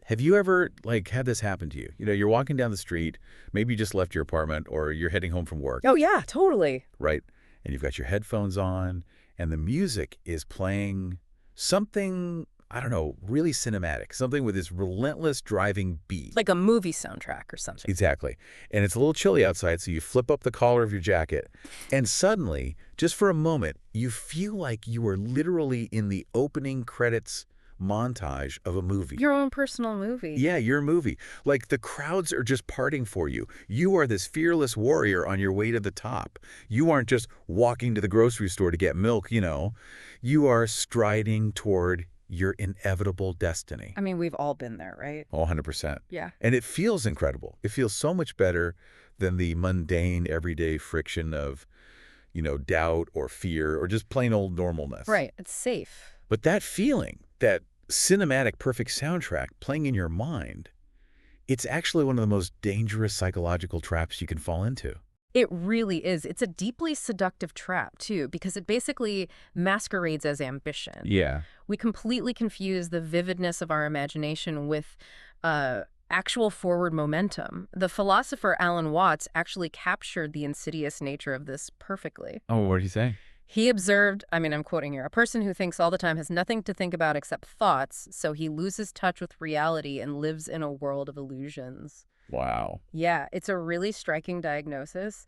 Have you ever, like, had this happen to you? You know, you're walking down the street, maybe you just left your apartment or you're heading home from work. Oh, yeah, totally. Right? And you've got your headphones on, and the music is playing something, I don't know, really cinematic, something with this relentless driving beat. Like a movie soundtrack or something. Exactly. And it's a little chilly outside, so you flip up the collar of your jacket, and suddenly, just for a moment, you feel like you are literally in the opening credits montage of a movie. Your own personal movie. Yeah, your movie. Like the crowds are just parting for you. You are this fearless warrior on your way to the top. You aren't just walking to the grocery store to get milk, you know. You are striding toward your inevitable destiny. I mean, we've all been there, right? 100%. Yeah. And it feels incredible. It feels so much better than the mundane, everyday friction of, you know, doubt or fear or just plain old normalness. Right. It's safe. But that feeling, that cinematic perfect soundtrack playing in your mind, it's actually one of the most dangerous psychological traps you can fall into. It really is. It's a deeply seductive trap, too, because it basically masquerades as ambition. Yeah. We completely confuse the vividness of our imagination with actual forward momentum. The philosopher Alan Watts actually captured the insidious nature of this perfectly. Oh, what did he say? He observed, I mean, I'm quoting here, a person who thinks all the time has nothing to think about except thoughts, so he loses touch with reality and lives in a world of illusions. Wow. Yeah, it's a really striking diagnosis.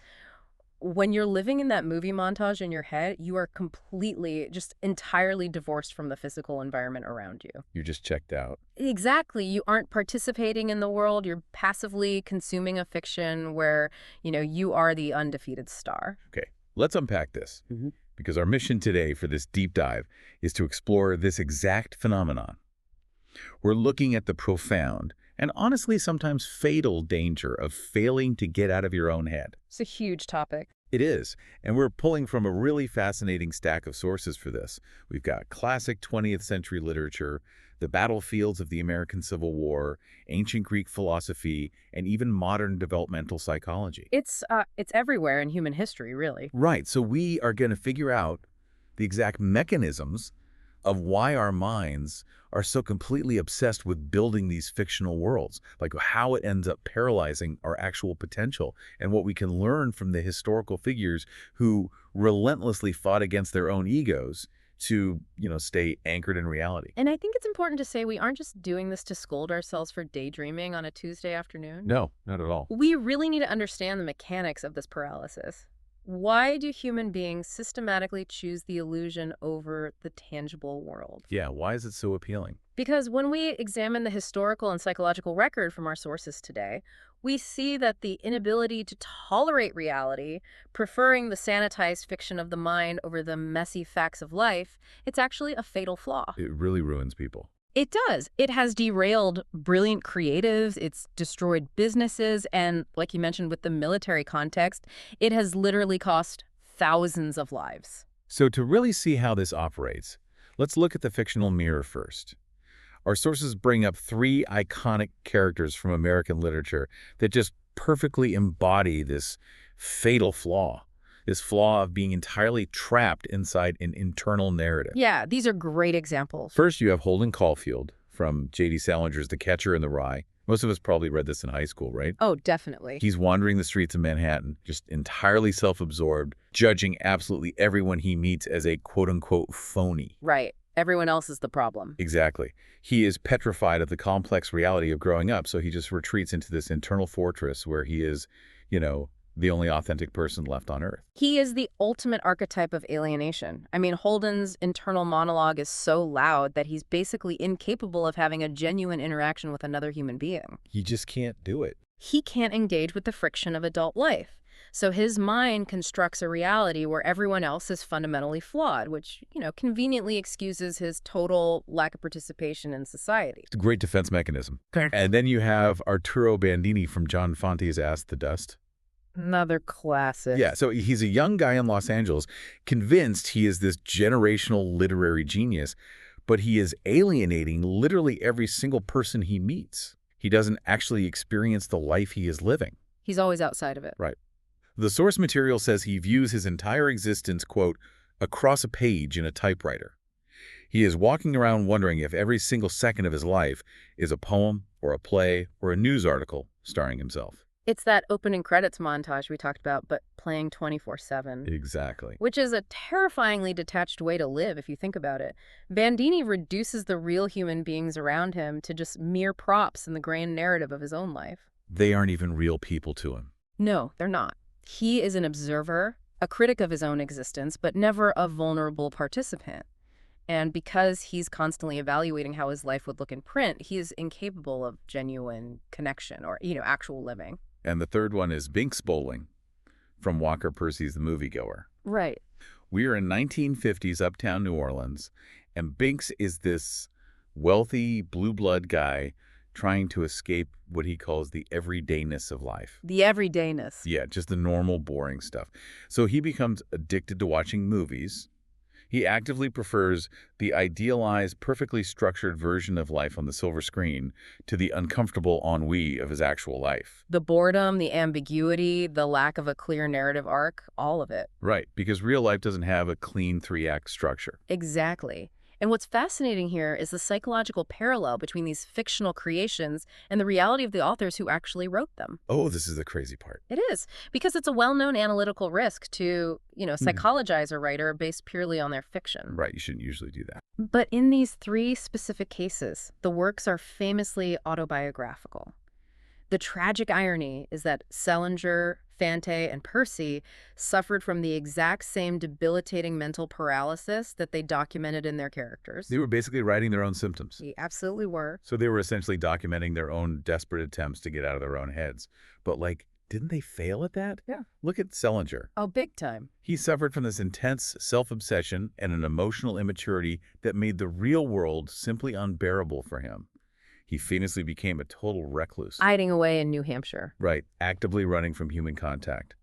When you're living in that movie montage in your head, you are completely, just entirely divorced from the physical environment around you. You're just checked out. Exactly. You aren't participating in the world. You're passively consuming a fiction where, you know, you are the undefeated star. Okay, let's unpack this. Because our mission today for this deep dive is to explore this exact phenomenon. We're looking at the profound and honestly sometimes fatal danger of failing to get out of your own head. It's a huge topic. It is, and we're pulling from a really fascinating stack of sources for this. We've got classic 20th century literature, the battlefields of the American Civil War, ancient Greek philosophy, and even modern developmental psychology. It's everywhere in human history, really. Right, so we are going to figure out the exact mechanisms of why our minds are so completely obsessed with building these fictional worlds, like how it ends up paralyzing our actual potential and what we can learn from the historical figures who relentlessly fought against their own egos to, you know, stay anchored in reality. And I think it's important to say we aren't just doing this to scold ourselves for daydreaming on a Tuesday afternoon. No, not at all. We really need to understand the mechanics of this paralysis. Why do human beings systematically choose the illusion over the tangible world? Yeah, why is it so appealing? Because when we examine the historical and psychological record from our sources today, we see that the inability to tolerate reality, preferring the sanitized fiction of the mind over the messy facts of life, it's actually a fatal flaw. It really ruins people. It does. It has derailed brilliant creatives, it's destroyed businesses, and like you mentioned with the military context, it has literally cost thousands of lives. So to really see how this operates, let's look at the fictional mirror first. Our sources bring up three iconic characters from American literature that just perfectly embody this fatal flaw. This flaw of being entirely trapped inside an internal narrative. Yeah, these are great examples. First, you have Holden Caulfield from J.D. Salinger's The Catcher in the Rye. Most of us probably read this in high school, right? Oh, definitely. He's wandering the streets of Manhattan, just entirely self-absorbed, judging absolutely everyone he meets as a quote-unquote phony. Right. Everyone else is the problem. Exactly. He is petrified of the complex reality of growing up, so he just retreats into this internal fortress where he is, you know, the only authentic person left on Earth. He is the ultimate archetype of alienation. I mean, Holden's internal monologue is so loud that he's basically incapable of having a genuine interaction with another human being. He just can't do it. He can't engage with the friction of adult life. So his mind constructs a reality where everyone else is fundamentally flawed, which, you know, conveniently excuses his total lack of participation in society. It's a great defense mechanism. And then you have Arturo Bandini from John Fante's Ask the Dust. Another classic. Yeah, so he's a young guy in Los Angeles, convinced he is this generational literary genius, but he is alienating literally every single person he meets. He doesn't actually experience the life he is living. He's always outside of it. Right. The source material says he views his entire existence, quote, across a page in a typewriter. He is walking around wondering if every single second of his life is a poem or a play or a news article starring himself. It's that opening credits montage we talked about, but playing 24/7. Exactly. Which is a terrifyingly detached way to live if you think about it. Bandini reduces the real human beings around him to just mere props in the grand narrative of his own life. They aren't even real people to him. No, they're not. He is an observer, a critic of his own existence, but never a vulnerable participant. And because he's constantly evaluating how his life would look in print, he is incapable of genuine connection or, actual living. And the third one is Binx Bolling from Walker Percy's The Moviegoer. Right. We are in 1950s uptown New Orleans, and Binx is this wealthy blue blood guy trying to escape what he calls the everydayness of life. The everydayness. Yeah, just the normal, boring stuff. So he becomes addicted to watching movies. He actively prefers the idealized, perfectly structured version of life on the silver screen to the uncomfortable ennui of his actual life. The boredom, the ambiguity, the lack of a clear narrative arc, all of it. Right, because real life doesn't have a clean three-act structure. Exactly. And what's fascinating here is the psychological parallel between these fictional creations and the reality of the authors who actually wrote them. Oh, this is the crazy part. It is, because it's a well-known analytical risk to, psychologize a writer based purely on their fiction. Right, you shouldn't usually do that. But in these three specific cases, the works are famously autobiographical. The tragic irony is that Salinger, Fante, and Percy suffered from the exact same debilitating mental paralysis that they documented in their characters. They were basically writing their own symptoms. They absolutely were. So they were essentially documenting their own desperate attempts to get out of their own heads. But, didn't they fail at that? Yeah. Look at Salinger. Oh, big time. He suffered from this intense self-obsession and an emotional immaturity that made the real world simply unbearable for him. He famously became a total recluse. Hiding away in New Hampshire. Right, actively running from human contact.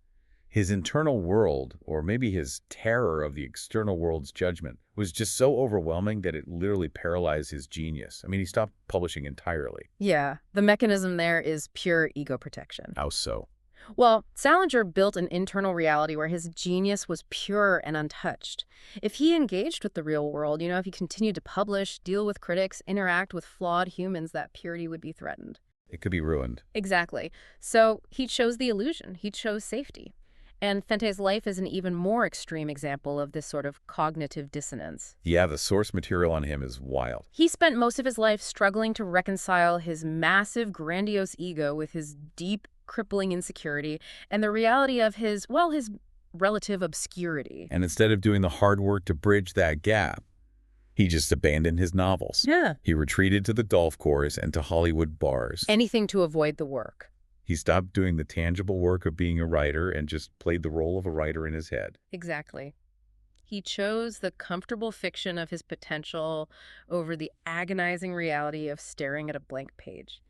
His internal world, or maybe his terror of the external world's judgment, was just so overwhelming that it literally paralyzed his genius. I mean, he stopped publishing entirely. Yeah, the mechanism there is pure ego protection. How so? Well, Salinger built an internal reality where his genius was pure and untouched. If he engaged with the real world, if he continued to publish, deal with critics, interact with flawed humans, that purity would be threatened. It could be ruined. Exactly. So he chose the illusion. He chose safety. And Fante's life is an even more extreme example of this sort of cognitive dissonance. Yeah, the source material on him is wild. He spent most of his life struggling to reconcile his massive, grandiose ego with his deep, crippling insecurity and the reality of his relative obscurity. And instead of doing the hard work to bridge that gap, he just abandoned his novels. Yeah. He retreated to the golf course and to Hollywood bars. Anything to avoid the work. He stopped doing the tangible work of being a writer and just played the role of a writer in his head. Exactly. He chose the comfortable fiction of his potential over the agonizing reality of staring at a blank page.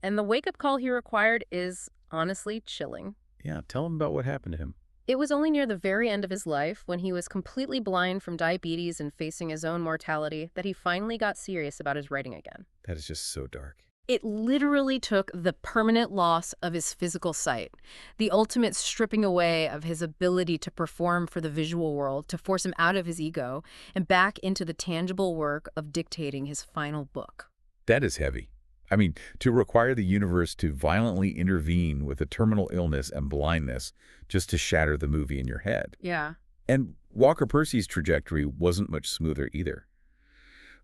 And the wake-up call he required is honestly chilling. Yeah, tell him about what happened to him. It was only near the very end of his life, when he was completely blind from diabetes and facing his own mortality, that he finally got serious about his writing again. That is just so dark. It literally took the permanent loss of his physical sight, the ultimate stripping away of his ability to perform for the visual world, to force him out of his ego and back into the tangible work of dictating his final book. That is heavy. I mean, to require the universe to violently intervene with a terminal illness and blindness just to shatter the movie in your head. Yeah. And Walker Percy's trajectory wasn't much smoother either.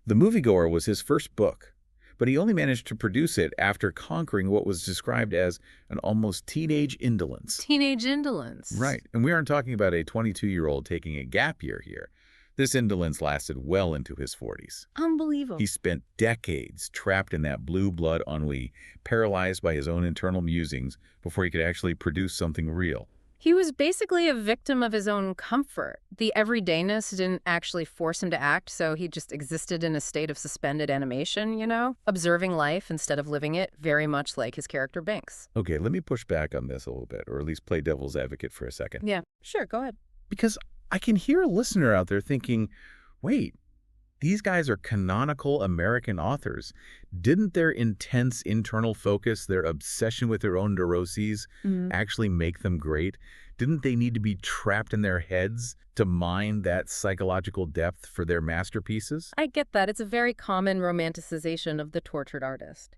The Moviegoer was his first book, but he only managed to produce it after conquering what was described as an almost teenage indolence. Teenage indolence. Right. And we aren't talking about a 22-year-old taking a gap year here. This indolence lasted well into his 40s. Unbelievable. He spent decades trapped in that blue blood ennui, paralyzed by his own internal musings before he could actually produce something real. He was basically a victim of his own comfort. The everydayness didn't actually force him to act, so he just existed in a state of suspended animation, observing life instead of living it, very much like his character Binx. Okay, let me push back on this a little bit, or at least play devil's advocate for a second. Yeah, sure, go ahead. Because I can hear a listener out there thinking, wait, these guys are canonical American authors. Didn't their intense internal focus, their obsession with their own neuroses, actually make them great? Didn't they need to be trapped in their heads to mine that psychological depth for their masterpieces? I get that. It's a very common romanticization of the tortured artist.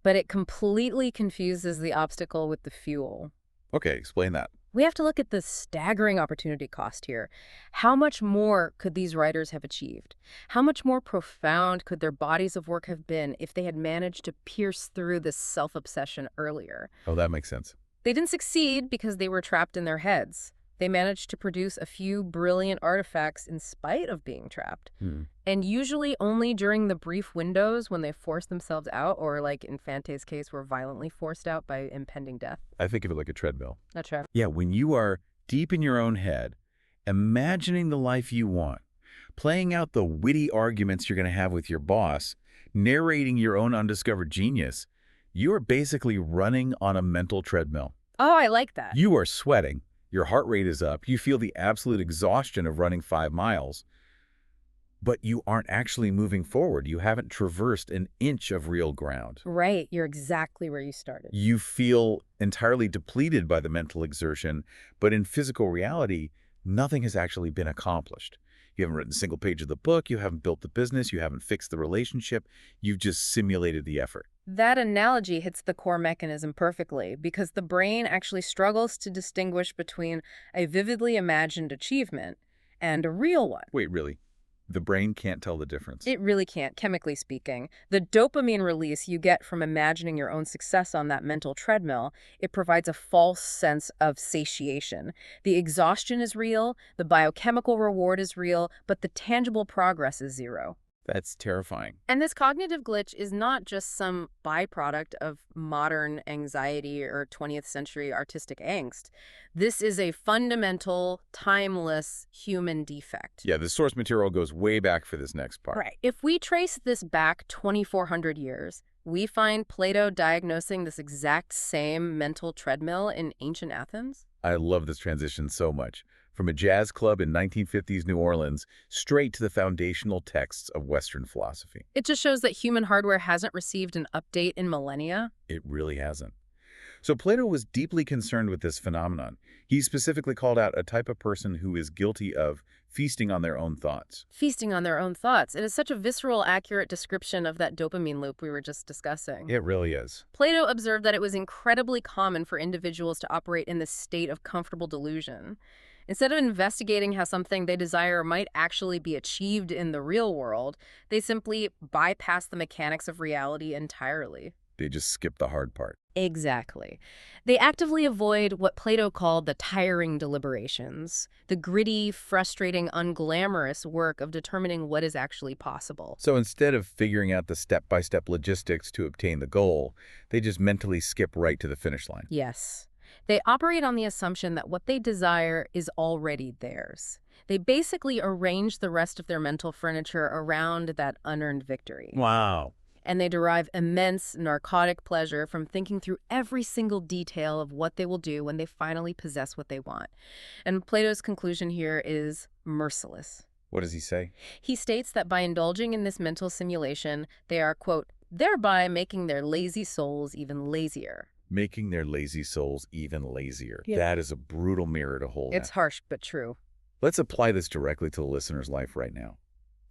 But it completely confuses the obstacle with the fuel. Okay, explain that. We have to look at the staggering opportunity cost here. How much more could these writers have achieved? How much more profound could their bodies of work have been if they had managed to pierce through this self-obsession earlier? Oh, that makes sense. They didn't succeed because they were trapped in their heads. They managed to produce a few brilliant artifacts in spite of being trapped. And usually only during the brief windows when they forced themselves out, or like in Fante's case, were violently forced out by impending death. I think of it like a treadmill. That's right. Yeah, when you are deep in your own head, imagining the life you want, playing out the witty arguments you're going to have with your boss, narrating your own undiscovered genius, you are basically running on a mental treadmill. Oh, I like that. You are sweating. Your heart rate is up. You feel the absolute exhaustion of running 5 miles. But you aren't actually moving forward. You haven't traversed an inch of real ground. Right. You're exactly where you started. You feel entirely depleted by the mental exertion, but in physical reality, nothing has actually been accomplished. You haven't written a single page of the book. You haven't built the business. You haven't fixed the relationship. You've just simulated the effort. That analogy hits the core mechanism perfectly because the brain actually struggles to distinguish between a vividly imagined achievement and a real one. Wait, really? The brain can't tell the difference? It really can't, chemically speaking. The dopamine release you get from imagining your own success on that mental treadmill, it provides a false sense of satiation. The exhaustion is real, the biochemical reward is real, but the tangible progress is zero. That's terrifying. And this cognitive glitch is not just some byproduct of modern anxiety or 20th century artistic angst. This is a fundamental, timeless human defect. Yeah, the source material goes way back for this next part. Right. If we trace this back 2,400 years, we find Plato diagnosing this exact same mental treadmill in ancient Athens. I love this transition so much. From a jazz club in 1950s New Orleans, straight to the foundational texts of Western philosophy. It just shows that human hardware hasn't received an update in millennia. It really hasn't. So Plato was deeply concerned with this phenomenon. He specifically called out a type of person who is guilty of feasting on their own thoughts. Feasting on their own thoughts. It is such a visceral, accurate description of that dopamine loop we were just discussing. It really is. Plato observed that it was incredibly common for individuals to operate in this state of comfortable delusion. Instead of investigating how something they desire might actually be achieved in the real world, they simply bypass the mechanics of reality entirely. They just skip the hard part. Exactly. They actively avoid what Plato called the tiring deliberations, the gritty, frustrating, unglamorous work of determining what is actually possible. So instead of figuring out the step-by-step logistics to obtain the goal, they just mentally skip right to the finish line. Yes. They operate on the assumption that what they desire is already theirs. They basically arrange the rest of their mental furniture around that unearned victory. Wow. And they derive immense narcotic pleasure from thinking through every single detail of what they will do when they finally possess what they want. And Plato's conclusion here is merciless. What does he say? He states that by indulging in this mental simulation, they are, quote, thereby making their lazy souls even lazier. Making their lazy souls even lazier. Yeah. That is a brutal mirror to hold. It's harsh, but true. Let's apply this directly to the listener's life right now.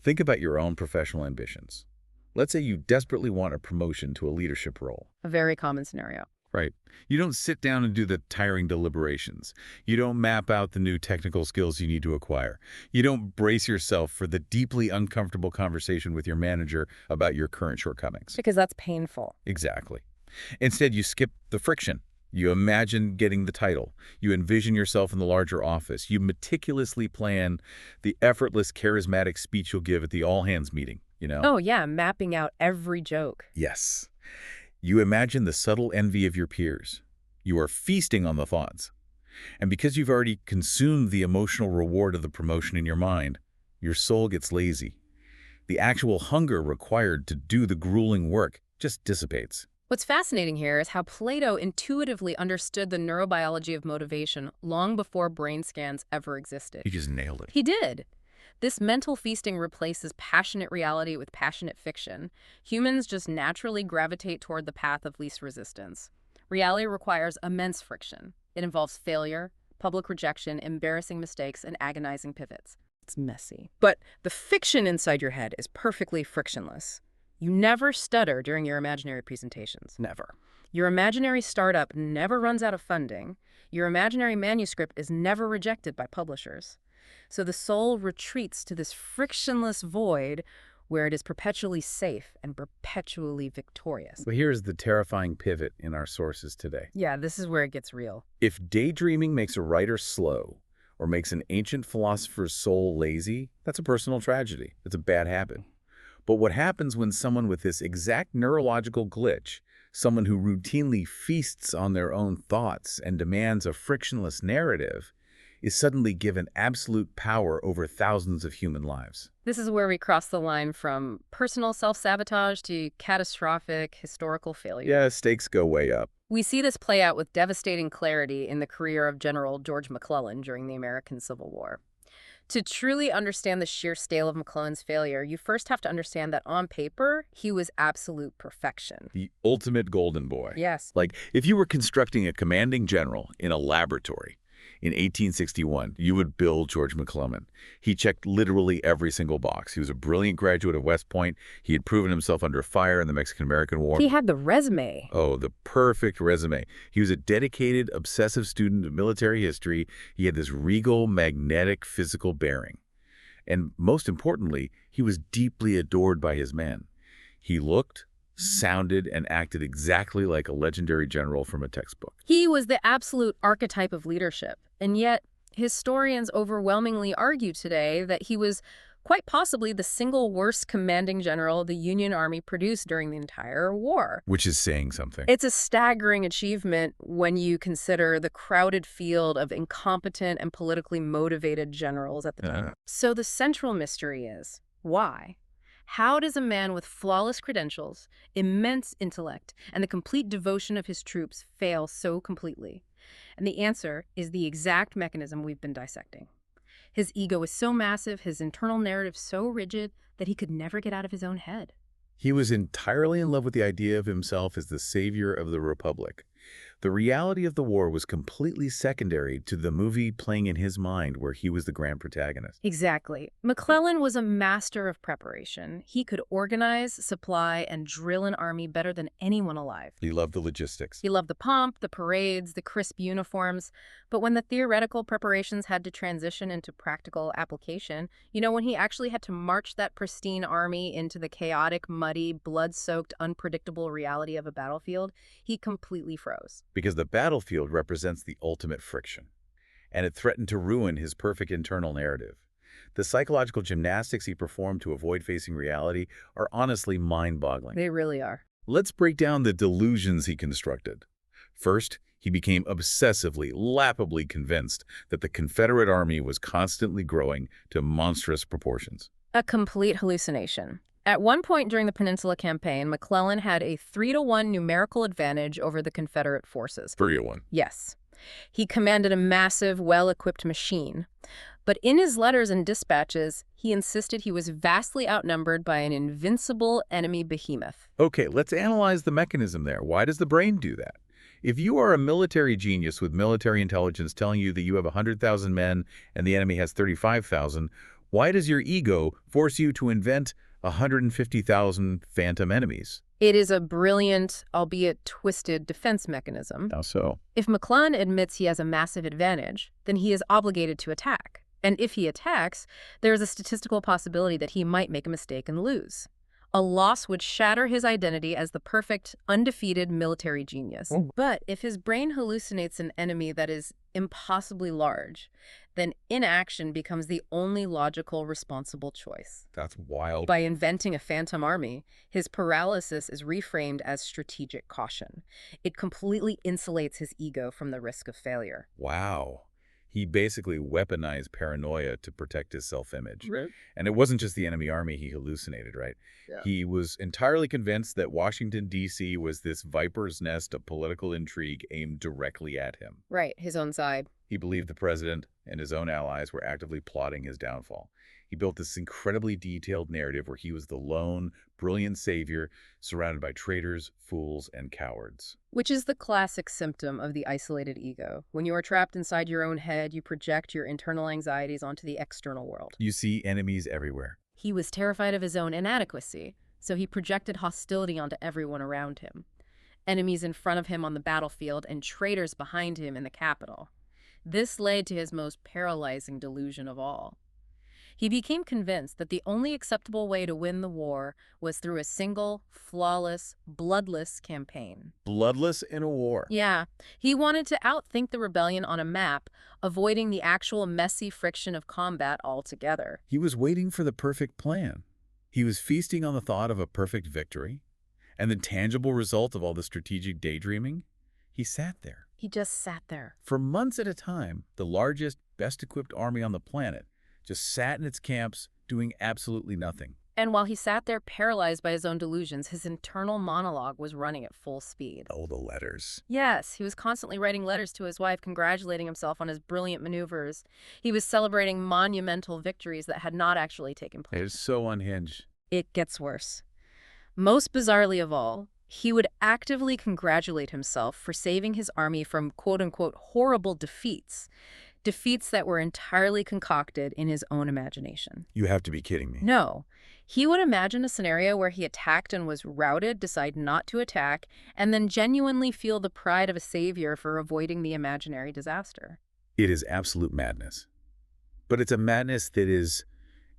Think about your own professional ambitions. Let's say you desperately want a promotion to a leadership role. A very common scenario. Right. You don't sit down and do the tiring deliberations. You don't map out the new technical skills you need to acquire. You don't brace yourself for the deeply uncomfortable conversation with your manager about your current shortcomings. Because that's painful. Exactly. Instead, you skip the friction. You imagine getting the title. You envision yourself in the larger office. You meticulously plan the effortless, charismatic speech you'll give at the all-hands meeting, you know? Oh, yeah, mapping out every joke. Yes. You imagine the subtle envy of your peers. You are feasting on the thoughts. And because you've already consumed the emotional reward of the promotion in your mind, your soul gets lazy. The actual hunger required to do the grueling work just dissipates. What's fascinating here is how Plato intuitively understood the neurobiology of motivation long before brain scans ever existed. He just nailed it. He did. This mental feasting replaces passionate reality with passionate fiction. Humans just naturally gravitate toward the path of least resistance. Reality requires immense friction. It involves failure, public rejection, embarrassing mistakes, and agonizing pivots. It's messy. But the fiction inside your head is perfectly frictionless. You never stutter during your imaginary presentations. Never. Your imaginary startup never runs out of funding. Your imaginary manuscript is never rejected by publishers. So the soul retreats to this frictionless void where it is perpetually safe and perpetually victorious. But here's the terrifying pivot in our sources today. Yeah, this is where it gets real. If daydreaming makes a writer slow or makes an ancient philosopher's soul lazy, that's a personal tragedy. It's a bad habit. But what happens when someone with this exact neurological glitch, someone who routinely feasts on their own thoughts and demands a frictionless narrative, is suddenly given absolute power over thousands of human lives? This is where we cross the line from personal self-sabotage to catastrophic historical failure. Yeah, stakes go way up. We see this play out with devastating clarity in the career of General George McClellan during the American Civil War. To truly understand the sheer scale of McClellan's failure, you first have to understand that on paper, he was absolute perfection. The ultimate golden boy. Yes. Like, if you were constructing a commanding general in a laboratory in 1861, you would build George McClellan. He checked literally every single box. He was a brilliant graduate of West Point. He had proven himself under fire in the Mexican-American War. He had the resume. Oh, the perfect resume. He was a dedicated, obsessive student of military history. He had this regal, magnetic, physical bearing. And most importantly, he was deeply adored by his men. He looked, sounded, and acted exactly like a legendary general from a textbook. He was the absolute archetype of leadership, and yet historians overwhelmingly argue today that he was quite possibly the single worst commanding general the Union Army produced during the entire war. Which is saying something. It's a staggering achievement when you consider the crowded field of incompetent and politically motivated generals at the time. So the central mystery is, why? How does a man with flawless credentials, immense intellect, and the complete devotion of his troops fail so completely? And the answer is the exact mechanism we've been dissecting. His ego is so massive, his internal narrative so rigid, that he could never get out of his own head. He was entirely in love with the idea of himself as the savior of the Republic. The reality of the war was completely secondary to the movie playing in his mind where he was the grand protagonist. Exactly. McClellan was a master of preparation. He could organize, supply, and drill an army better than anyone alive. He loved the logistics. He loved the pomp, the parades, the crisp uniforms. But when the theoretical preparations had to transition into practical application, when he actually had to march that pristine army into the chaotic, muddy, blood-soaked, unpredictable reality of a battlefield, he completely froze. Because the battlefield represents the ultimate friction, and it threatened to ruin his perfect internal narrative. The psychological gymnastics he performed to avoid facing reality are honestly mind-boggling. They really are. Let's break down the delusions he constructed. First, he became obsessively, laughably convinced that the Confederate Army was constantly growing to monstrous proportions. A complete hallucination. At one point during the Peninsula Campaign, McClellan had a 3-to-1 numerical advantage over the Confederate forces. 3-to-1. Yes. He commanded a massive, well-equipped machine. But in his letters and dispatches, he insisted he was vastly outnumbered by an invincible enemy behemoth. Okay, let's analyze the mechanism there. Why does the brain do that? If you are a military genius with military intelligence telling you that you have 100,000 men and the enemy has 35,000, why does your ego force you to invent 150,000 phantom enemies? It is a brilliant, albeit twisted, defense mechanism. How so? If McClellan admits he has a massive advantage, then he is obligated to attack. And if he attacks, there is a statistical possibility that he might make a mistake and lose. A loss would shatter his identity as the perfect, undefeated military genius. But if his brain hallucinates an enemy that is impossibly large, then inaction becomes the only logical, responsible choice. That's wild. By inventing a phantom army, his paralysis is reframed as strategic caution. It completely insulates his ego from the risk of failure. Wow. He basically weaponized paranoia to protect his self-image. Right. And it wasn't just the enemy army he hallucinated, right? Yeah. He was entirely convinced that Washington, D.C. was this viper's nest of political intrigue aimed directly at him. Right, his own side. He believed the president and his own allies were actively plotting his downfall. He built this incredibly detailed narrative where he was the lone, brilliant savior surrounded by traitors, fools, and cowards. Which is the classic symptom of the isolated ego. When you are trapped inside your own head, you project your internal anxieties onto the external world. You see enemies everywhere. He was terrified of his own inadequacy, so he projected hostility onto everyone around him. Enemies in front of him on the battlefield and traitors behind him in the capital. This led to his most paralyzing delusion of all. He became convinced that the only acceptable way to win the war was through a single, flawless, bloodless campaign. Bloodless in a war. Yeah, he wanted to outthink the rebellion on a map, avoiding the actual messy friction of combat altogether. He was waiting for the perfect plan. He was feasting on the thought of a perfect victory. And the tangible result of all the strategic daydreaming? He sat there. He just sat there. For months at a time, the largest, best-equipped army on the planet just sat in its camps doing absolutely nothing. And while he sat there paralyzed by his own delusions, his internal monologue was running at full speed. Oh, the letters. Yes, he was constantly writing letters to his wife, congratulating himself on his brilliant maneuvers. He was celebrating monumental victories that had not actually taken place. It is so unhinged. It gets worse. Most bizarrely of all, he would actively congratulate himself for saving his army from quote-unquote horrible defeats. Defeats that were entirely concocted in his own imagination. You have to be kidding me. No. He would imagine a scenario where he attacked and was routed, decide not to attack, and then genuinely feel the pride of a savior for avoiding the imaginary disaster. It is absolute madness. But it's a madness that is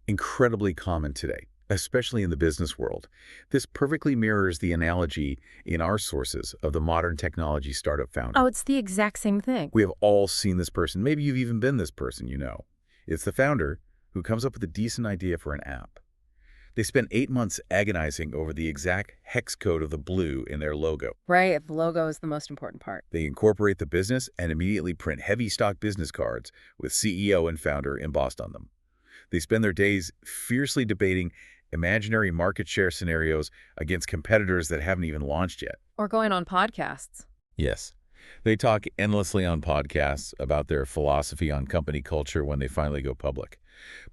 incredibly common today, especially in the business world. This perfectly mirrors the analogy in our sources of the modern technology startup founder. Oh, it's the exact same thing. We have all seen this person. Maybe you've even been this person, you know. It's the founder who comes up with a decent idea for an app. They spend 8 months agonizing over the exact hex code of the blue in their logo. Right, the logo is the most important part. They incorporate the business and immediately print heavy stock business cards with CEO and founder embossed on them. They spend their days fiercely debating imaginary market share scenarios against competitors that haven't even launched yet. Or going on podcasts. Yes. They talk endlessly on podcasts about their philosophy on company culture when they finally go public.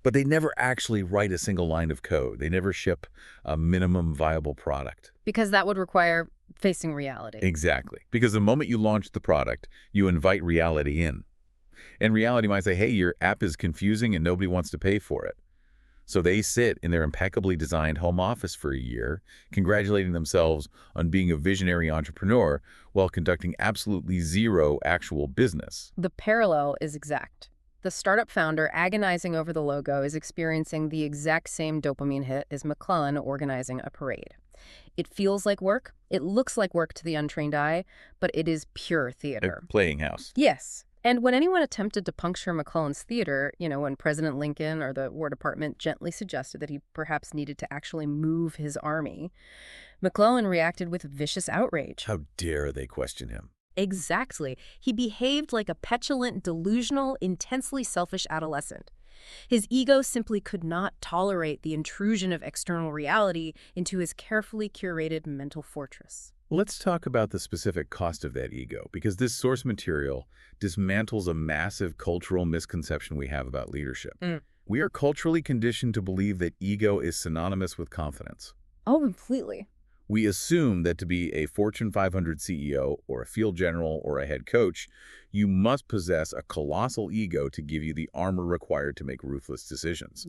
But they never actually write a single line of code. They never ship a minimum viable product. Because that would require facing reality. Exactly. Because the moment you launch the product, you invite reality in. And reality might say, hey, your app is confusing and nobody wants to pay for it. So they sit in their impeccably designed home office for a year, congratulating themselves on being a visionary entrepreneur while conducting absolutely zero actual business. The parallel is exact. The startup founder agonizing over the logo is experiencing the exact same dopamine hit as McClellan organizing a parade. It feels like work, it looks like work to the untrained eye, but it is pure theater. A playing house. Yes. And when anyone attempted to puncture McClellan's theater, when President Lincoln or the War Department gently suggested that he perhaps needed to actually move his army, McClellan reacted with vicious outrage. How dare they question him? Exactly. He behaved like a petulant, delusional, intensely selfish adolescent. His ego simply could not tolerate the intrusion of external reality into his carefully curated mental fortress. Let's talk about the specific cost of that ego, because this source material dismantles a massive cultural misconception we have about leadership. We are culturally conditioned to believe that ego is synonymous with confidence. Oh, completely. We assume that to be a Fortune 500 CEO or a field general or a head coach, you must possess a colossal ego to give you the armor required to make ruthless decisions.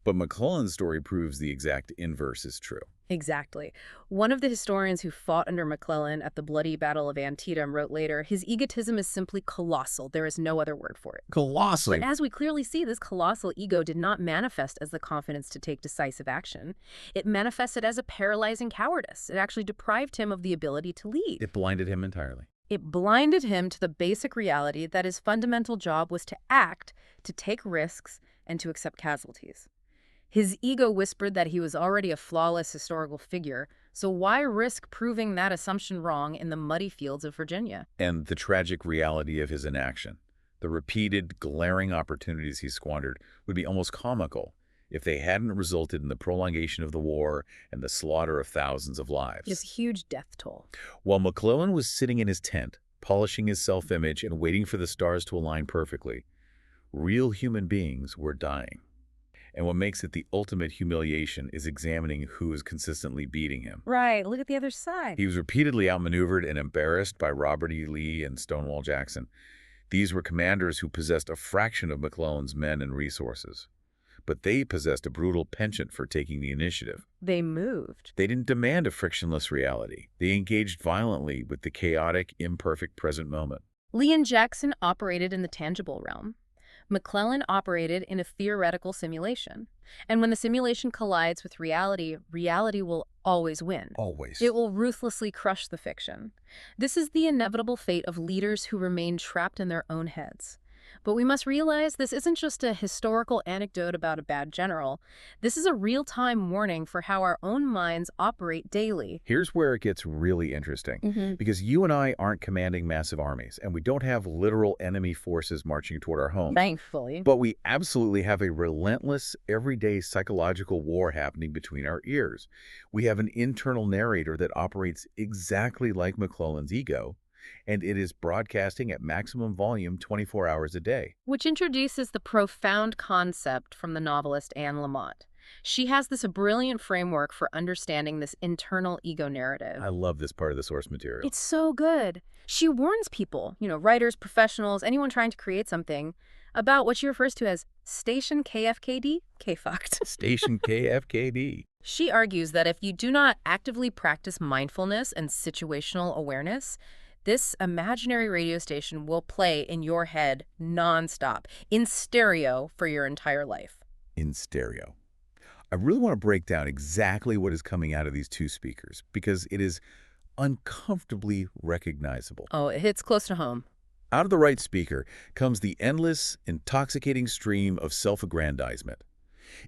But McClellan's story proves the exact inverse is true. Exactly. One of the historians who fought under McClellan at the bloody Battle of Antietam wrote later, his egotism is simply colossal. There is no other word for it. Colossal. But as we clearly see, this colossal ego did not manifest as the confidence to take decisive action. It manifested as a paralyzing cowardice. It actually deprived him of the ability to lead. It blinded him entirely. It blinded him to the basic reality that his fundamental job was to act, to take risks, and to accept casualties. His ego whispered that he was already a flawless historical figure, so why risk proving that assumption wrong in the muddy fields of Virginia? And the tragic reality of his inaction, the repeated, glaring opportunities he squandered, would be almost comical if they hadn't resulted in the prolongation of the war and the slaughter of thousands of lives. His huge death toll. While McClellan was sitting in his tent, polishing his self-image and waiting for the stars to align perfectly, real human beings were dying. And what makes it the ultimate humiliation is examining who is consistently beating him. Right, look at the other side. He was repeatedly outmaneuvered and embarrassed by Robert E. Lee and Stonewall Jackson. These were commanders who possessed a fraction of McClellan's men and resources. But they possessed a brutal penchant for taking the initiative. They moved. They didn't demand a frictionless reality. They engaged violently with the chaotic, imperfect present moment. Lee and Jackson operated in the tangible realm. McClellan operated in a theoretical simulation. And when the simulation collides with reality, reality will always win. Always. It will ruthlessly crush the fiction. This is the inevitable fate of leaders who remain trapped in their own heads. But we must realize this isn't just a historical anecdote about a bad general. This is a real-time warning for how our own minds operate daily. Here's where it gets really interesting. Because you and I aren't commanding massive armies, and we don't have literal enemy forces marching toward our homes. Thankfully. But we absolutely have a relentless, everyday psychological war happening between our ears. We have an internal narrator that operates exactly like McClellan's ego, and it is broadcasting at maximum volume 24 hours a day. Which introduces the profound concept from the novelist Anne Lamott. She has this brilliant framework for understanding this internal ego narrative. I love this part of the source material. It's so good. She warns people, writers, professionals, anyone trying to create something, about what she refers to as station KFKD, K-fucked. Station KFKD. She argues that if you do not actively practice mindfulness and situational awareness, this imaginary radio station will play in your head nonstop, in stereo for your entire life. In stereo. I really want to break down exactly what is coming out of these two speakers, because it is uncomfortably recognizable. Oh, it hits close to home. Out of the right speaker comes the endless, intoxicating stream of self-aggrandizement.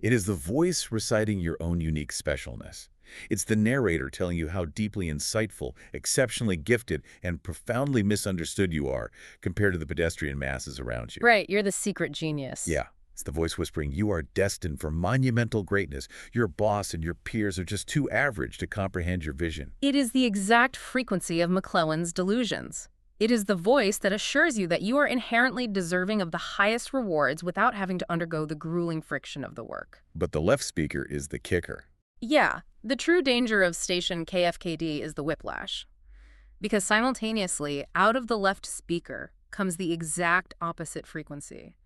It is the voice reciting your own unique specialness. It's the narrator telling you how deeply insightful, exceptionally gifted, and profoundly misunderstood you are compared to the pedestrian masses around you. Right, you're the secret genius. Yeah, it's the voice whispering, you are destined for monumental greatness. Your boss and your peers are just too average to comprehend your vision. It is the exact frequency of McClellan's delusions. It is the voice that assures you that you are inherently deserving of the highest rewards without having to undergo the grueling friction of the work. But the left speaker is the kicker. Yeah, the true danger of station KFKD is the whiplash. Because simultaneously, out of the left speaker comes the exact opposite frequency.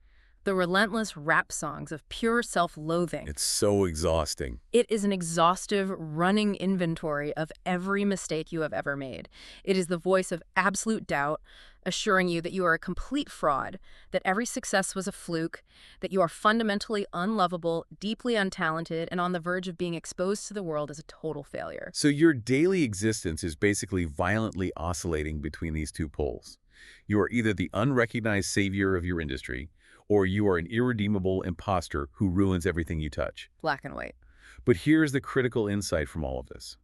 The relentless rap songs of pure self-loathing. It's so exhausting. It is an exhaustive, running inventory of every mistake you have ever made. It is the voice of absolute doubt, assuring you that you are a complete fraud, that every success was a fluke, that you are fundamentally unlovable, deeply untalented, and on the verge of being exposed to the world as a total failure. So your daily existence is basically violently oscillating between these two poles. You are either the unrecognized savior of your industry, or you are an irredeemable imposter who ruins everything you touch. Black and white. But here's the critical insight from all of this.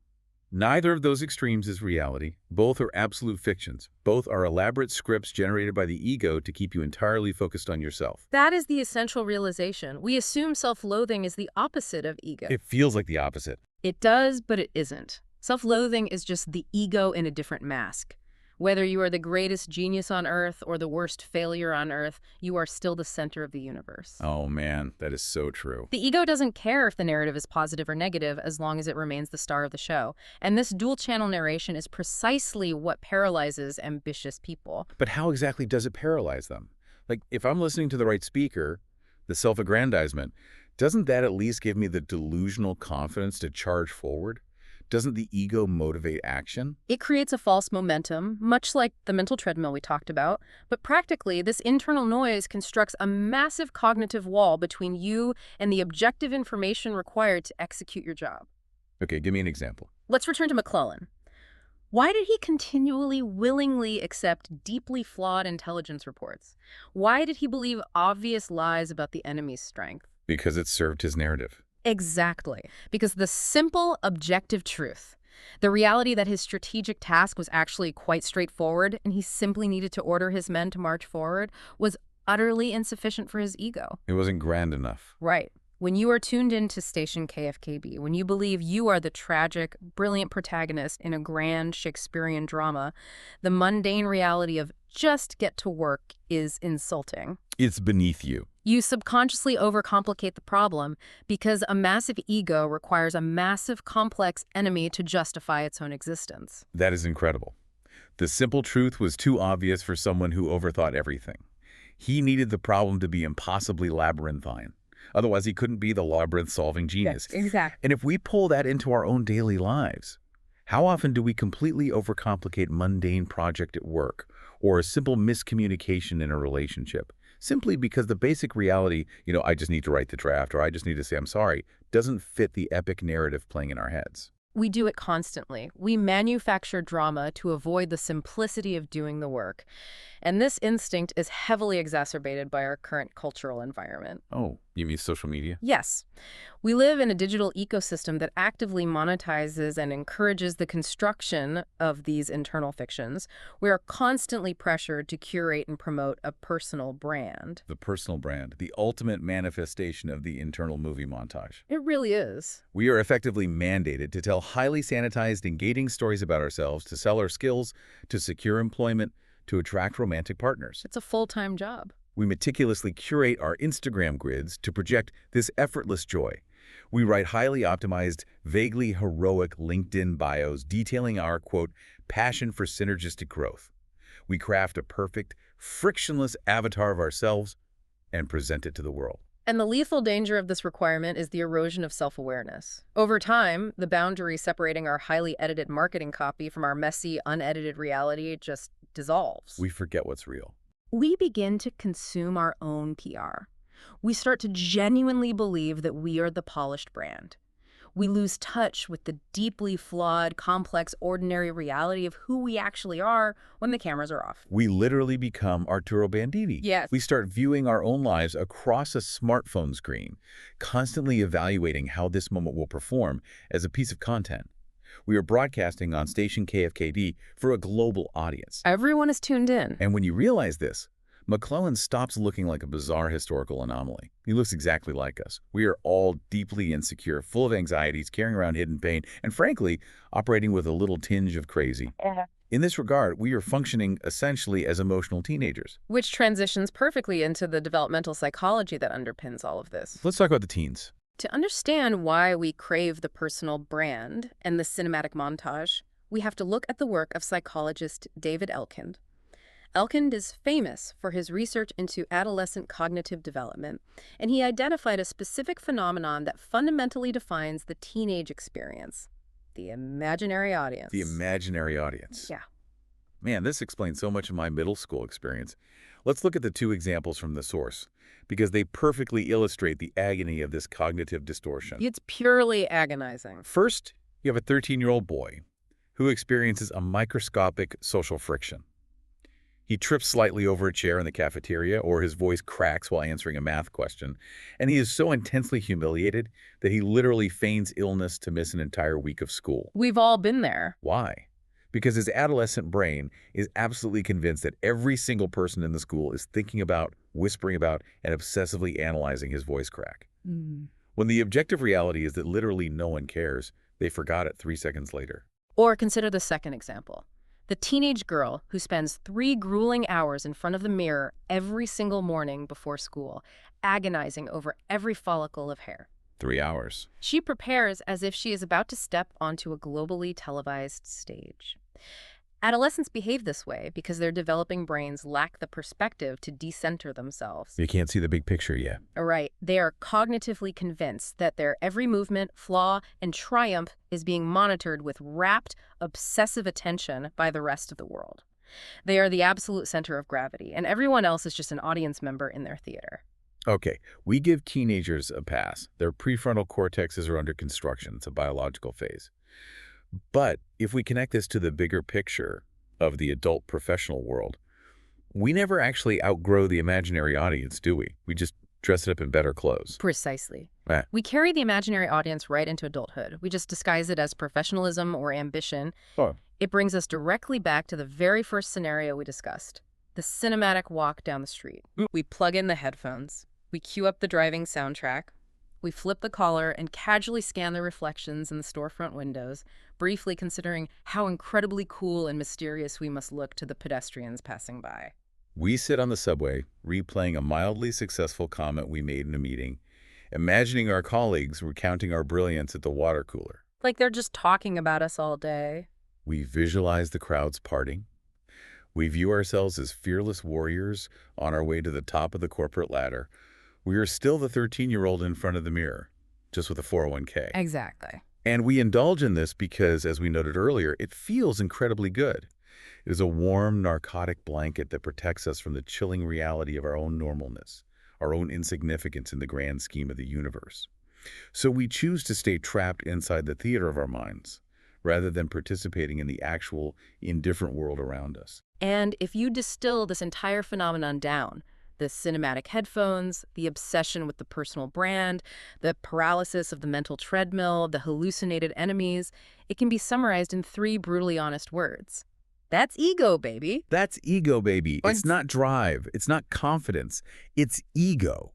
Neither of those extremes is reality. Both are absolute fictions. Both are elaborate scripts generated by the ego to keep you entirely focused on yourself. That is the essential realization. We assume self-loathing is the opposite of ego. It feels like the opposite. It does, but it isn't. Self-loathing is just the ego in a different mask. Whether you are the greatest genius on Earth or the worst failure on Earth, you are still the center of the universe. Oh man, that is so true. The ego doesn't care if the narrative is positive or negative as long as it remains the star of the show. And this dual-channel narration is precisely what paralyzes ambitious people. But how exactly does it paralyze them? Like, if I'm listening to the right speaker, the self-aggrandizement, doesn't that at least give me the delusional confidence to charge forward? Doesn't the ego motivate action? It creates a false momentum, much like the mental treadmill we talked about. But practically, this internal noise constructs a massive cognitive wall between you and the objective information required to execute your job. Okay, give me an example. Let's return to McClellan. Why did he continually, willingly accept deeply flawed intelligence reports? Why did he believe obvious lies about the enemy's strength? Because it served his narrative. Exactly. Because the simple, objective truth, the reality that his strategic task was actually quite straightforward and he simply needed to order his men to march forward, was utterly insufficient for his ego. It wasn't grand enough. Right. When you are tuned into Station KFKB, when you believe you are the tragic, brilliant protagonist in a grand Shakespearean drama, the mundane reality of just get to work is insulting. It's beneath you. You subconsciously overcomplicate the problem because a massive ego requires a massive, complex enemy to justify its own existence. That is incredible. The simple truth was too obvious for someone who overthought everything. He needed the problem to be impossibly labyrinthine. Otherwise, he couldn't be the labyrinth-solving genius. Yes, exactly. And if we pull that into our own daily lives, how often do we completely overcomplicate mundane project at work or a simple miscommunication in a relationship, simply because the basic reality, I just need to write the draft or I just need to say I'm sorry, doesn't fit the epic narrative playing in our heads? We do it constantly. We manufacture drama to avoid the simplicity of doing the work. And this instinct is heavily exacerbated by our current cultural environment. Oh, you mean social media? Yes. We live in a digital ecosystem that actively monetizes and encourages the construction of these internal fictions. We are constantly pressured to curate and promote a personal brand. The personal brand, the ultimate manifestation of the internal movie montage. It really is. We are effectively mandated to tell highly sanitized, engaging stories about ourselves, to sell our skills, to secure employment, to attract romantic partners. It's a full-time job. We meticulously curate our Instagram grids to project this effortless joy. We write highly optimized, vaguely heroic LinkedIn bios detailing our, quote, passion for synergistic growth. We craft a perfect, frictionless avatar of ourselves and present it to the world. And the lethal danger of this requirement is the erosion of self-awareness. Over time, the boundary separating our highly edited marketing copy from our messy, unedited reality just dissolves. We forget what's real. We begin to consume our own PR. We start to genuinely believe that we are the polished brand. We lose touch with the deeply flawed, complex, ordinary reality of who we actually are when the cameras are off. We literally become Arturo Bandini. Yes. We start viewing our own lives across a smartphone screen, constantly evaluating how this moment will perform as a piece of content. We are broadcasting on station KFKD for a global audience. Everyone is tuned in. And when you realize this, McClellan stops looking like a bizarre historical anomaly. He looks exactly like us. We are all deeply insecure, full of anxieties, carrying around hidden pain, and frankly, operating with a little tinge of crazy. In this regard, we are functioning essentially as emotional teenagers. Which transitions perfectly into the developmental psychology that underpins all of this. Let's talk about the teens. To understand why we crave the personal brand and the cinematic montage, we have to look at the work of psychologist David Elkind. Elkind is famous for his research into adolescent cognitive development, and he identified a specific phenomenon that fundamentally defines the teenage experience: the imaginary audience. The imaginary audience. Yeah. Man, this explains so much of my middle school experience. Let's look at the two examples from the source, because they perfectly illustrate the agony of this cognitive distortion. It's purely agonizing. First, you have a 13-year-old boy who experiences a microscopic social friction. He trips slightly over a chair in the cafeteria, or his voice cracks while answering a math question, and he is so intensely humiliated that he literally feigns illness to miss an entire week of school. We've all been there. Why? Because his adolescent brain is absolutely convinced that every single person in the school is thinking about, whispering about, and obsessively analyzing his voice crack. When the objective reality is that literally no one cares, they forgot it 3 seconds later. Or consider the second example. The teenage girl who spends 3 grueling hours in front of the mirror every single morning before school, agonizing over every follicle of hair. 3 hours. She prepares as if she is about to step onto a globally televised stage. Adolescents behave this way because their developing brains lack the perspective to decenter themselves. You can't see the big picture yet. Right. They are cognitively convinced that their every movement, flaw, and triumph is being monitored with rapt, obsessive attention by the rest of the world. They are the absolute center of gravity, and everyone else is just an audience member in their theater. Okay, we give teenagers a pass. Their prefrontal cortexes are under construction. It's a biological phase. But if we connect this to the bigger picture of the adult professional world, we never actually outgrow the imaginary audience, do we? We just dress it up in better clothes. Precisely. Ah. We carry the imaginary audience right into adulthood. We just disguise it as professionalism or ambition. Oh. It brings us directly back to the very first scenario we discussed, the cinematic walk down the street. We plug in the headphones. We cue up the driving soundtrack. We flip the collar and casually scan the reflections in the storefront windows, briefly considering how incredibly cool and mysterious we must look to the pedestrians passing by. We sit on the subway, replaying a mildly successful comment we made in a meeting, imagining our colleagues recounting our brilliance at the water cooler. Like they're just talking about us all day. We visualize the crowds parting. We view ourselves as fearless warriors on our way to the top of the corporate ladder. We are still the 13-year-old in front of the mirror, just with a 401k. Exactly. And we indulge in this because, as we noted earlier, it feels incredibly good. It is a warm, narcotic blanket that protects us from the chilling reality of our own normalness, our own insignificance in the grand scheme of the universe. So we choose to stay trapped inside the theater of our minds, rather than participating in the actual, indifferent world around us. And if you distill this entire phenomenon down, the cinematic headphones, the obsession with the personal brand, the paralysis of the mental treadmill, the hallucinated enemies, it can be summarized in 3 brutally honest words. That's ego, baby. That's ego, baby. It's not drive. It's not confidence. It's ego.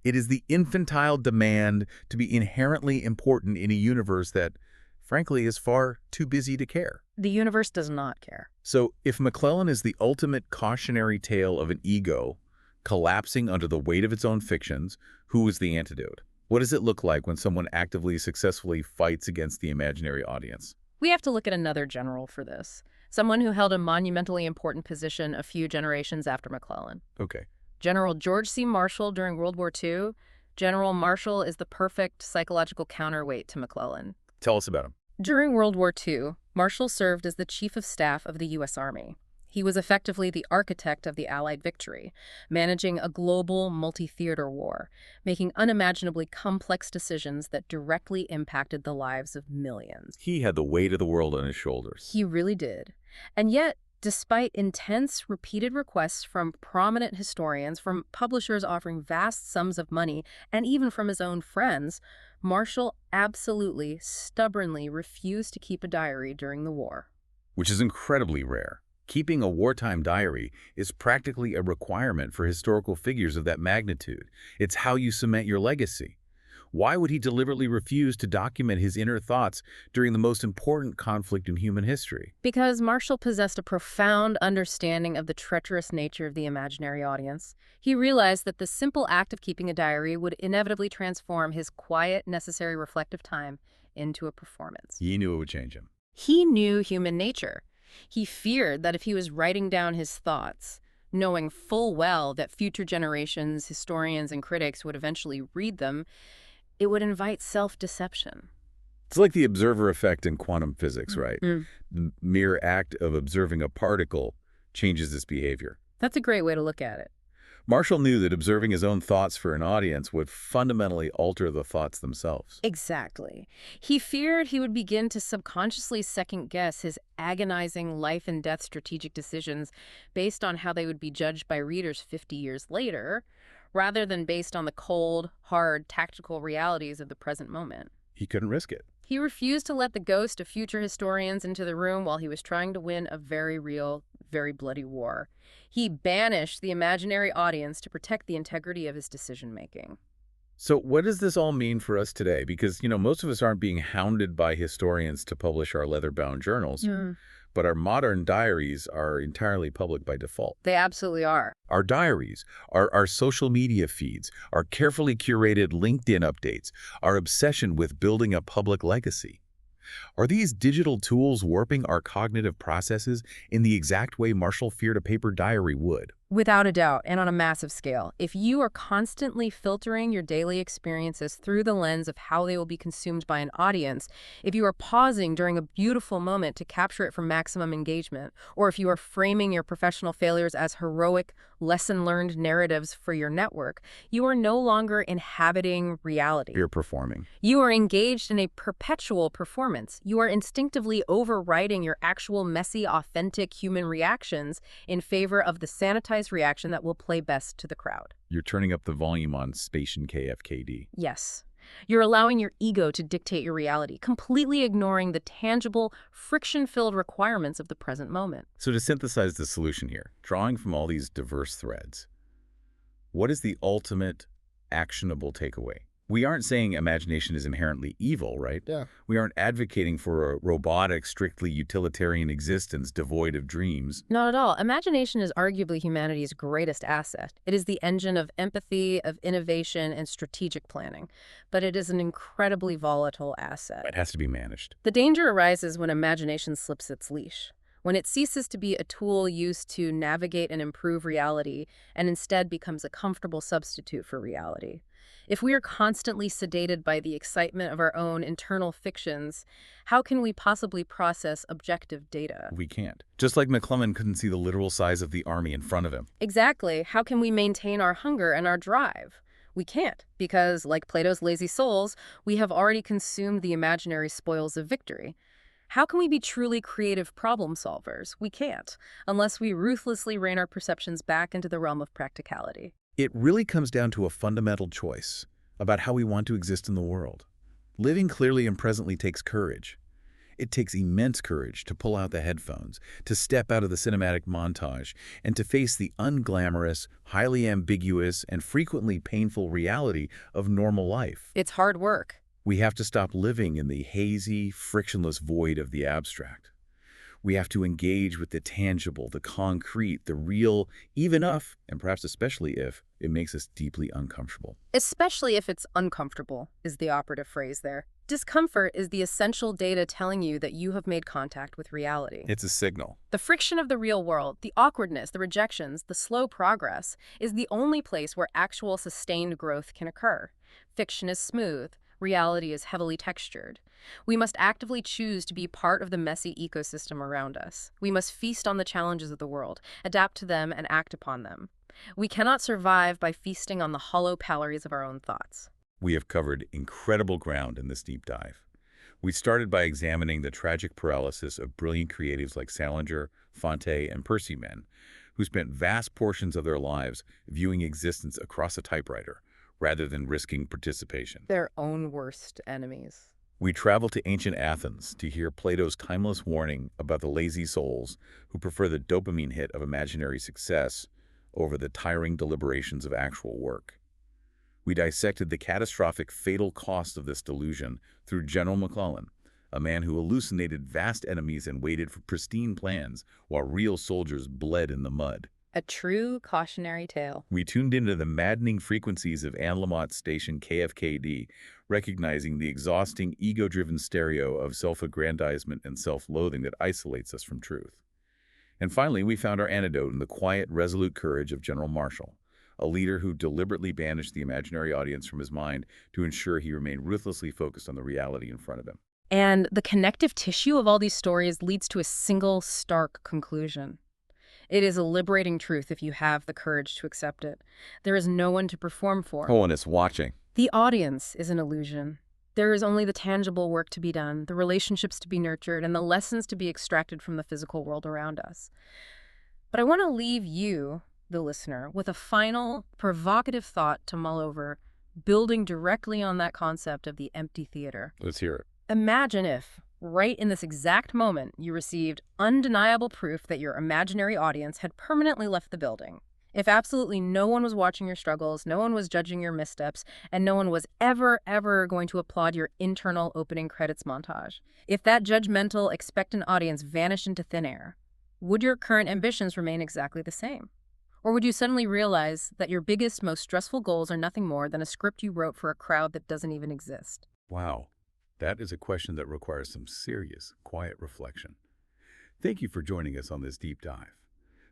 It is the infantile demand to be inherently important in a universe that, frankly, is far too busy to care. The universe does not care. So if McClellan is the ultimate cautionary tale of an ego collapsing under the weight of its own fictions, who is the antidote? What does it look like when someone actively, successfully fights against the imaginary audience? We have to look at another general for this. Someone who held a monumentally important position a few generations after McClellan. Okay. General George C. Marshall during World War II. General Marshall is the perfect psychological counterweight to McClellan. Tell us about him. During World War II, Marshall served as the Chief of Staff of the U.S. Army. He was effectively the architect of the Allied victory, managing a global, multi-theater war, making unimaginably complex decisions that directly impacted the lives of millions. He had the weight of the world on his shoulders. He really did. And yet, despite intense, repeated requests from prominent historians, from publishers offering vast sums of money, and even from his own friends, Marshall absolutely, stubbornly refused to keep a diary during the war. Which is incredibly rare. Keeping a wartime diary is practically a requirement for historical figures of that magnitude. It's how you cement your legacy. Why would he deliberately refuse to document his inner thoughts during the most important conflict in human history? Because Marshall possessed a profound understanding of the treacherous nature of the imaginary audience. He realized that the simple act of keeping a diary would inevitably transform his quiet, necessary reflective time into a performance. He knew it would change him. He knew human nature. He feared that if he was writing down his thoughts, knowing full well that future generations, historians, and critics would eventually read them, it would invite self-deception. It's like the observer effect in quantum physics, right? The mere act of observing a particle changes its behavior. That's a great way to look at it. Marshall knew that observing his own thoughts for an audience would fundamentally alter the thoughts themselves. Exactly. He feared he would begin to subconsciously second-guess his agonizing life-and-death strategic decisions based on how they would be judged by readers 50 years later, rather than based on the cold, hard, tactical realities of the present moment. He couldn't risk it. He refused to let the ghost of future historians into the room while he was trying to win a very real, very bloody war. He banished the imaginary audience to protect the integrity of his decision-making. So what does this all mean for us today? Because, most of us aren't being hounded by historians to publish our leather-bound journals, but our modern diaries are entirely public by default. They absolutely are. Our diaries, our social media feeds, our carefully curated LinkedIn updates, our obsession with building a public legacy. Are these digital tools warping our cognitive processes in the exact way Marshall feared a paper diary would? Without a doubt, and on a massive scale. If you are constantly filtering your daily experiences through the lens of how they will be consumed by an audience, if you are pausing during a beautiful moment to capture it for maximum engagement, or if you are framing your professional failures as heroic, lesson-learned narratives for your network, you are no longer inhabiting reality. You're performing. You are engaged in a perpetual performance. You are instinctively overriding your actual messy, authentic human reactions in favor of the sanitized reaction that will play best to the crowd. You're turning up the volume on Spation KFKD. Yes. You're allowing your ego to dictate your reality, completely ignoring the tangible, friction-filled requirements of the present moment. So to synthesize the solution here, drawing from all these diverse threads, what is the ultimate actionable takeaway? We aren't saying imagination is inherently evil, right? Yeah. We aren't advocating for a robotic, strictly utilitarian existence devoid of dreams. Not at all. Imagination is arguably humanity's greatest asset. It is the engine of empathy, of innovation, and strategic planning. But it is an incredibly volatile asset. It has to be managed. The danger arises when imagination slips its leash, when it ceases to be a tool used to navigate and improve reality and instead becomes a comfortable substitute for reality. If we are constantly sedated by the excitement of our own internal fictions, how can we possibly process objective data? We can't. Just like McClellan couldn't see the literal size of the army in front of him. Exactly. How can we maintain our hunger and our drive? We can't, because, like Plato's lazy souls, we have already consumed the imaginary spoils of victory. How can we be truly creative problem solvers? We can't, unless we ruthlessly rein our perceptions back into the realm of practicality. It really comes down to a fundamental choice about how we want to exist in the world. Living clearly and presently takes courage. It takes immense courage to pull out the headphones, to step out of the cinematic montage, and to face the unglamorous, highly ambiguous, and frequently painful reality of normal life. It's hard work. We have to stop living in the hazy, frictionless void of the abstract. We have to engage with the tangible, the concrete, the real, even if, and perhaps especially if, it makes us deeply uncomfortable. Especially if it's uncomfortable, is the operative phrase there. Discomfort is the essential data telling you that you have made contact with reality. It's a signal. The friction of the real world, the awkwardness, the rejections, the slow progress, is the only place where actual sustained growth can occur. Fiction is smooth. Reality is heavily textured. We must actively choose to be part of the messy ecosystem around us. We must feast on the challenges of the world, adapt to them, and act upon them. We cannot survive by feasting on the hollow calories of our own thoughts. We have covered incredible ground in this deep dive. We started by examining the tragic paralysis of brilliant creatives like Salinger, Fante, and Percy men, who spent vast portions of their lives viewing existence across a typewriter, rather than risking participation. Their own worst enemies. We travel to ancient Athens to hear Plato's timeless warning about the lazy souls who prefer the dopamine hit of imaginary success over the tiring deliberations of actual work. We dissected the catastrophic, fatal cost of this delusion through General McClellan, a man who hallucinated vast enemies and waited for pristine plans while real soldiers bled in the mud. A true cautionary tale. We tuned into the maddening frequencies of Anne Lamott's station KFKD, recognizing the exhausting, ego-driven stereo of self-aggrandizement and self-loathing that isolates us from truth. And finally, we found our antidote in the quiet, resolute courage of General Marshall, a leader who deliberately banished the imaginary audience from his mind to ensure he remained ruthlessly focused on the reality in front of him. And the connective tissue of all these stories leads to a single, stark conclusion. It is a liberating truth if you have the courage to accept it. There is no one to perform for. Oh, and it's watching. The audience is an illusion. There is only the tangible work to be done, the relationships to be nurtured, and the lessons to be extracted from the physical world around us. But I want to leave you, the listener, with a final, provocative thought to mull over, building directly on that concept of the empty theater. Let's hear it. Imagine if, right in this exact moment, you received undeniable proof that your imaginary audience had permanently left the building. If absolutely no one was watching your struggles, no one was judging your missteps, and no one was ever going to applaud your internal opening credits montage. If that judgmental, expectant audience vanished into thin air, would your current ambitions remain exactly the same? Or would you suddenly realize that your biggest, most stressful goals are nothing more than a script you wrote for a crowd that doesn't even exist? Wow. That is a question that requires some serious, quiet reflection. Thank you for joining us on this deep dive.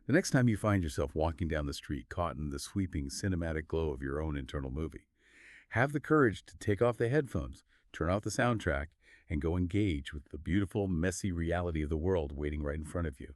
The next time you find yourself walking down the street caught in the sweeping cinematic glow of your own internal movie, have the courage to take off the headphones, turn off the soundtrack, and go engage with the beautiful, messy reality of the world waiting right in front of you.